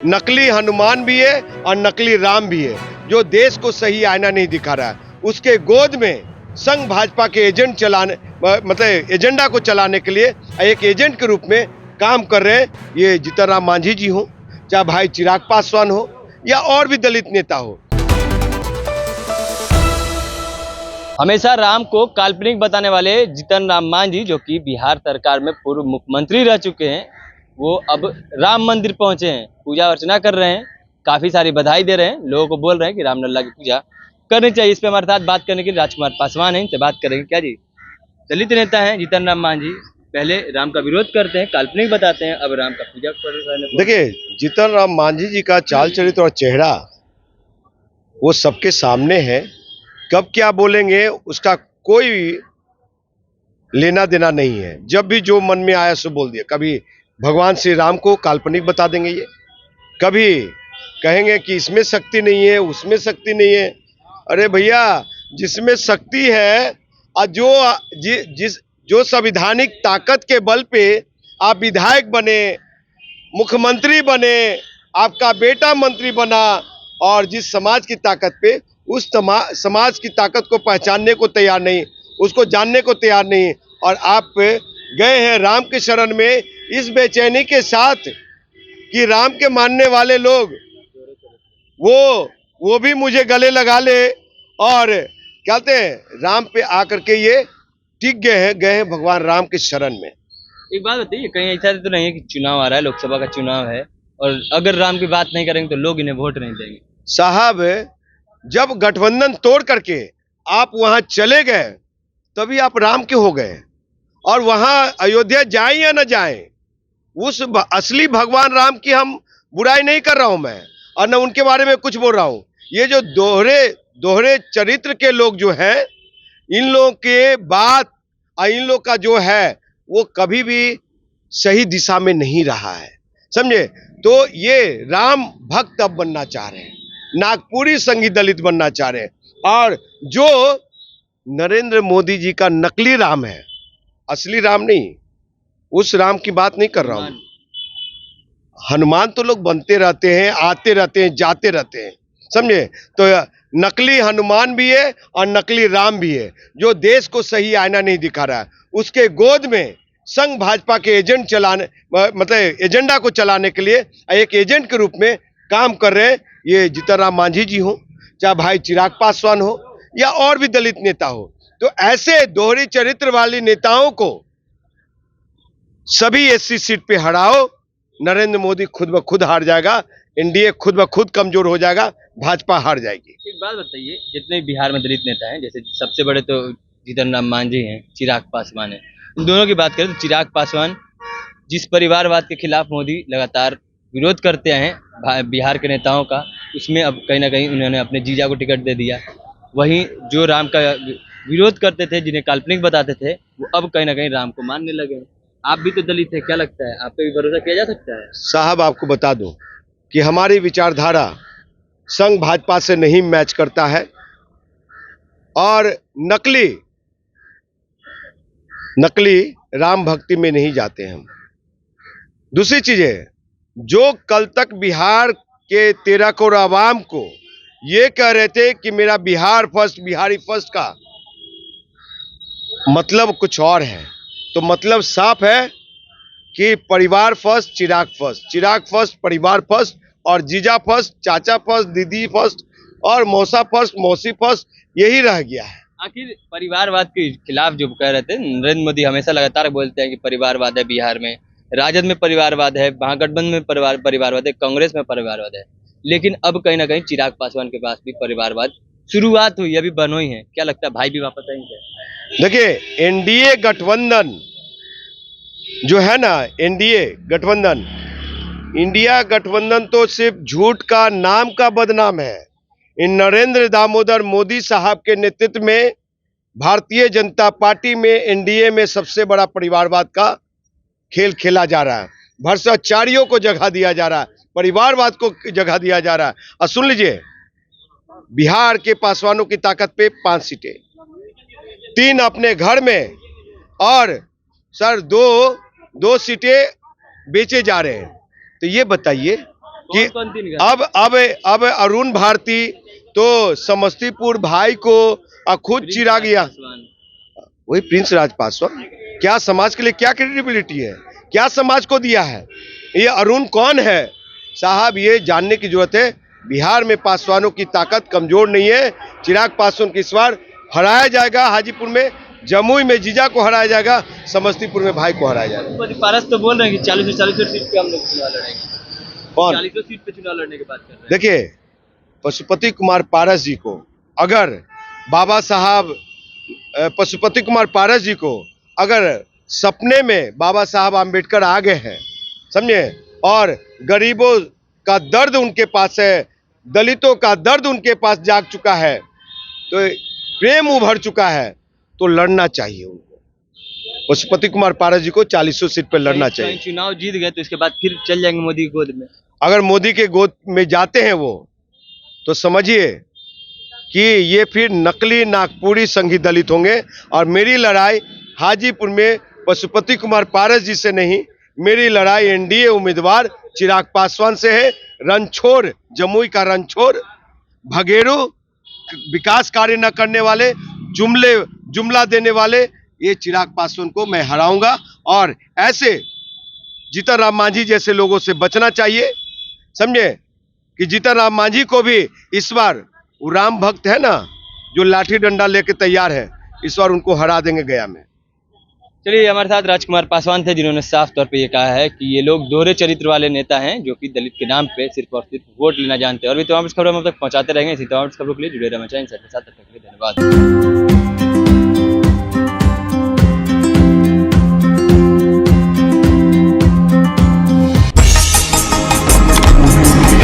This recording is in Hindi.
नकली हनुमान भी है और नकली राम भी है, जो देश को सही आईना नहीं दिखा रहा है। उसके गोद में संघ भाजपा के एजेंट चलाने मतलब एजेंडा को चलाने के लिए एक एजेंट के रूप में काम कर रहे हैं। ये जीतन राम मांझी जी हो, चाहे भाई चिराग पासवान हो या और भी दलित नेता हो। हमेशा राम को काल्पनिक बताने वाले जीतन राम मांझी, जो कि बिहार सरकार में पूर्व मुख्यमंत्री रह चुके हैं, वो अब राम मंदिर पहुंचे हैं, पूजा अर्चना कर रहे हैं, काफी सारी बधाई दे रहे हैं, लोगों को बोल रहे हैं कि रामलला की पूजा करनी चाहिए। इस पे हमारे साथ बात करने के लिए राजकुमार पासवान हैं, इनसे बात करेंगे। क्या जी, दलित नेता हैं जीतन राम मांझी, पहले राम का विरोध करते हैं, काल्पनिक बताते हैं, अब राम का पूजा करने। देखिए, जीतन राम मांझी जी का चाल चरित्र और चेहरा वो सबके सामने है। कब क्या बोलेंगे उसका कोई लेना देना नहीं है। जब भी जो मन में आया सो बोल दिया। कभी भगवान श्री राम को काल्पनिक बता देंगे, ये कभी कहेंगे कि इसमें शक्ति नहीं है, उसमें शक्ति नहीं है। अरे भैया, जिसमें शक्ति है और जो संवैधानिक ताकत के बल पे आप विधायक बने, मुख्यमंत्री बने, आपका बेटा मंत्री बना, और जिस समाज की ताकत पे उस समाज की ताकत को पहचानने को तैयार नहीं, उसको जानने को तैयार नहीं, और आप गए हैं राम के शरण में इस बेचैनी के साथ कि राम के मानने वाले लोग वो भी मुझे गले लगा ले, और कहते हैं राम पे आकर के ये टिक गए हैं भगवान राम के शरण में। एक बात बताइए, कहीं ऐसा तो नहीं है कि चुनाव आ रहा है, लोकसभा का चुनाव है, और अगर राम की बात नहीं करेंगे तो लोग इन्हें वोट नहीं देंगे? साहब, जब गठबंधन तोड़ करके आप वहां चले गए तभी आप राम के हो गए। और वहां अयोध्या जाए या न जाए, उस असली भगवान राम की हम बुराई नहीं कर रहा हूं मैं, और न उनके बारे में कुछ बोल रहा हूं। ये जो दोहरे चरित्र के लोग जो हैं, इन लोगों के बात और इन लोग का जो है वो कभी भी सही दिशा में नहीं रहा है, समझे। तो ये राम भक्त अब बनना चाह रहे हैं, नागपुरी संघी दलित बनना चाह रहे हैं, और जो नरेंद्र मोदी जी का नकली राम है, असली राम नहीं, उस राम की बात नहीं कर रहा हूं। हनुमान तो लोग बनते रहते हैं, आते रहते हैं, जाते रहते हैं, समझे। तो नकली हनुमान भी है और नकली राम भी है, जो देश को सही आईना नहीं दिखा रहा है। उसके गोद में संघ भाजपा के एजेंट चलाने मतलब एजेंडा को चलाने के लिए एक एजेंट के रूप में काम कर रहे हैं। ये जीतन राम मांझी जी हो, चाहे भाई चिराग पासवान हो या और भी दलित नेता हो। तो ऐसे दोहरी चरित्र वाली नेताओं को सभी एससी सीट पे हराओ। नरेंद्र मोदी खुद ब खुद हार जाएगा, एनडीए खुद ब खुद कमजोर हो जाएगा, भाजपा हार जाएगी। एक बात बताइए, जितने बिहार में दलित नेता हैं, जैसे सबसे बड़े तो जीतन राम मांझी हैं, चिराग पासवान है, इन दोनों की बात करें तो चिराग पासवान जिस परिवारवाद के खिलाफ मोदी लगातार विरोध करते हैं बिहार के नेताओं का, उसमें अब कहीं ना कहीं उन्होंने अपने जीजा को टिकट दे दिया। वहीं जो राम का विरोध करते थे, जिन्हें काल्पनिक बताते थे, वो अब कहीं ना कहीं राम को मानने लगे। आप भी तो दलित है, क्या लगता है, आप पे भी भरोसा किया जा सकता है? साहब, आपको बता दूं कि हमारी विचारधारा संघ भाजपा से नहीं मैच करता है, और नकली राम भक्ति में नहीं जाते हम। दूसरी चीज है, जो कल तक बिहार के 13 करोड़ आवाम को ये कह रहे थे कि मेरा बिहार फर्स्ट, बिहारी फर्स्ट का मतलब कुछ और है, तो मतलब साफ है कि परिवार फर्स्ट, चिराग फर्स्ट, चिराग फर्स्ट, परिवार फर्स्ट, और जीजा फर्स्ट, चाचा फर्स्ट, दीदी फर्स्ट, और मौसा फर्स्ट, मौसी फर्स्ट, यही रह गया है। आखिर परिवारवाद के खिलाफ जो कह रहे थे, नरेंद्र मोदी हमेशा लगातार बोलते हैं कि परिवारवाद है बिहार में, राजद में परिवारवाद है, महागठबंधन में परिवारवाद है, कांग्रेस में परिवारवाद है, लेकिन अब कहीं ना कहीं चिराग पासवान के पास भी परिवारवाद शुरुआत हुई, अभी बनोई है। क्या लगता है, भाई भी वापस आएंगे? देखिए, एनडीए गठबंधन जो है ना, एनडीए गठबंधन, इंडिया गठबंधन तो सिर्फ झूठ का, नाम का बदनाम है। इन नरेंद्र दामोदर मोदी साहब के नेतृत्व में भारतीय जनता पार्टी में, एनडीए में सबसे बड़ा परिवारवाद का खेल खेला जा रहा है। भ्रष्टाचारियों को जगह दिया जा रहा है, परिवारवाद को जगह दिया जा रहा है। और सुन लीजिए, बिहार के पासवानों की ताकत पे 5 सीटें, 3 अपने घर में, और सर दो सीटें बेचे जा रहे हैं। तो ये बताइए कि कौन तीन घाट? अब अरुण भारती तो समस्तीपुर भाई को खुद चिरा गया। पासवान। वही प्रिंस राज पासवान, क्या समाज के लिए क्या क्रेडिबिलिटी है, क्या समाज को दिया है? ये अरुण कौन है साहब, ये जानने की जरूरत है। बिहार में पासवानों की ताकत कमजोर नहीं है। चिराग पासवान को इस बार हराया जाएगा। हाजीपुर में, जमुई में जीजा को हराया जाएगा, समस्तीपुर में भाई को हराया जाएगा। पारस तो बोल रहे हैं कि 40 सीट पे हम लोग चुनाव लड़ेंगे। कौन? 40 सीट पे चुनाव लड़ने की बात कर रहे हैं। देखिए, पशुपति कुमार पारस जी को अगर बाबा साहब पशुपति कुमार पारस जी को अगर सपने में बाबा साहब आम्बेडकर आ गए हैं, समझे, और गरीबों का दर्द उनके पास है, दलितों का दर्द उनके पास जाग चुका है, तो प्रेम उभर चुका है, तो लड़ना चाहिए उनको। पशुपति कुमार पारस जी को 40 सीट पर लड़ना चाहिए। चुनाव जीत गए तो इसके बाद फिर चल जाएंगे मोदी की गोद में। अगर मोदी के गोद में जाते हैं वो, तो समझिए कि ये फिर नकली नागपुरी संघी दलित होंगे। और मेरी लड़ाई हाजीपुर में पशुपति कुमार पारस जी से नहीं, मेरी लड़ाई एनडीए उम्मीदवार चिराग पासवान से है। रणछोड़, जमुई का रणछोड़, भगेरू, विकास कार्य न करने वाले, जुमला देने वाले, ये चिराग पासवान को मैं हराऊंगा। और ऐसे जीतन राम मांझी जैसे लोगों से बचना चाहिए। समझे कि जीतन राम मांझी को भी इस बार, वो राम भक्त है ना, जो लाठी डंडा लेके तैयार है, इस बार उनको हरा देंगे गया में। चलिए, हमारे साथ राजकुमार पासवान थे, जिन्होंने साफ तौर पे ये कहा है कि ये लोग दोहरे चरित्र वाले नेता हैं, जो कि दलित के नाम पे सिर्फ और सिर्फ वोट लेना जानते हैं। और भी तमाम खबरों हम तक पहुंचाते रहेंगे। इसी तमाम खबरों के लिए जुड़े रहना चाहिए। साथ तक के लिए धन्यवाद।